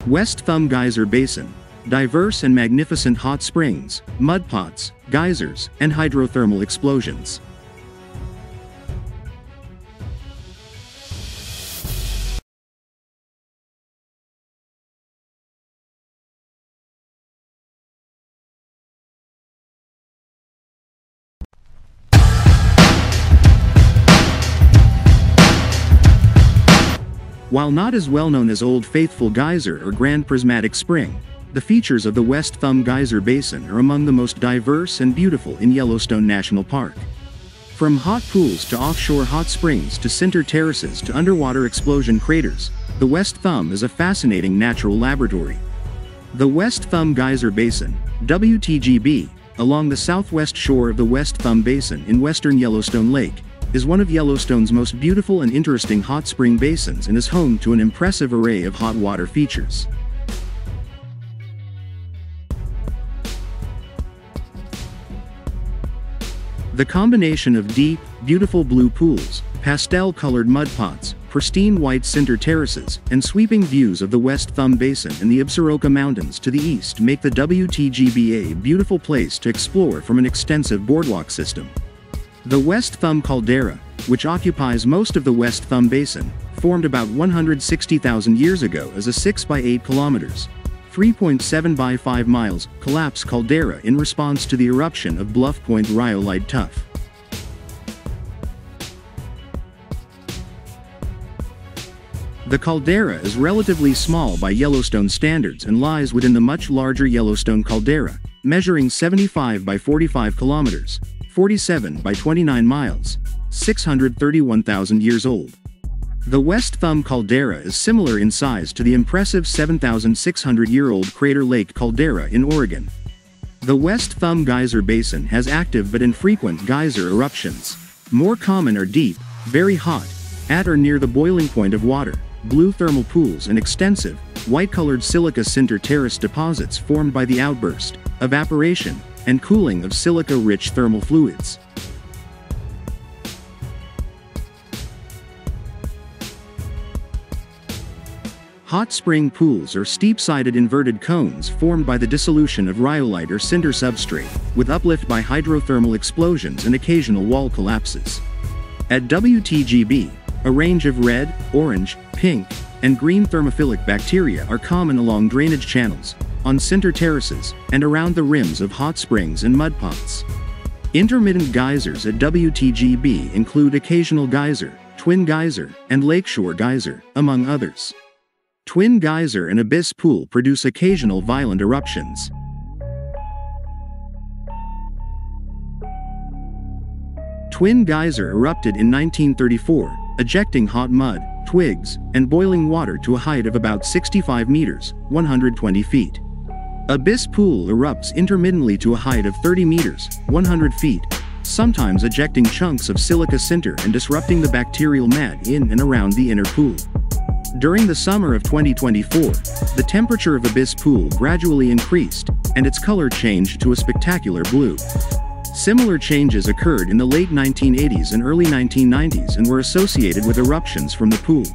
West Thumb Geyser Basin. Diverse and magnificent hot springs, mud pots, geysers, and hydrothermal explosions. While not as well known as Old Faithful Geyser or Grand Prismatic Spring, the features of the West Thumb Geyser Basin are among the most diverse and beautiful in Yellowstone National Park. From hot pools to offshore hot springs to sinter terraces to underwater explosion craters, the West Thumb is a fascinating natural laboratory. The West Thumb Geyser Basin, WTGB, along the southwest shore of the West Thumb Basin in western Yellowstone Lake, is one of Yellowstone's most beautiful and interesting hot spring basins and is home to an impressive array of hot water features. The combination of deep, beautiful blue pools, pastel-colored mud pots, pristine white sinter terraces, and sweeping views of the West Thumb Basin and the Absaroka Mountains to the east make the WTGB a beautiful place to explore from an extensive boardwalk system. The West Thumb caldera, which occupies most of the West Thumb Basin, formed about 160,000 years ago as a 6 by 8 kilometers, 3.7 by 5 miles, collapse caldera in response to the eruption of Bluff Point rhyolite tuff. The caldera is relatively small by Yellowstone standards and lies within the much larger Yellowstone caldera, measuring 75 by 45 kilometers, 47 by 29 miles, 631,000 years old. The West Thumb caldera is similar in size to the impressive 7,600-year-old Crater Lake caldera in Oregon. The West Thumb Geyser Basin has active but infrequent geyser eruptions. More common are deep, very hot, at or near the boiling point of water, blue thermal pools and extensive, white-colored silica sinter terrace deposits formed by the outburst, evaporation, and cooling of silica-rich thermal fluids. Hot spring pools are steep-sided inverted cones formed by the dissolution of rhyolite or cinder substrate, with uplift by hydrothermal explosions and occasional wall collapses. At WTGB, a range of red, orange, pink, and green thermophilic bacteria are common along drainage channels, on sinter terraces, and around the rims of hot springs and mud pots. Intermittent geysers at WTGB include occasional geyser, twin geyser, and lakeshore geyser, among others. Twin geyser and abyss pool produce occasional violent eruptions. Twin geyser erupted in 1934, ejecting hot mud, twigs, and boiling water to a height of about 65 meters, 120 feet. Abyss pool erupts intermittently to a height of 30 meters, 100 feet, sometimes ejecting chunks of silica sinter and disrupting the bacterial mat in and around the inner pool. During the summer of 2024, the temperature of Abyss Pool gradually increased, and its color changed to a spectacular blue. Similar changes occurred in the late 1980s and early 1990s and were associated with eruptions from the pool.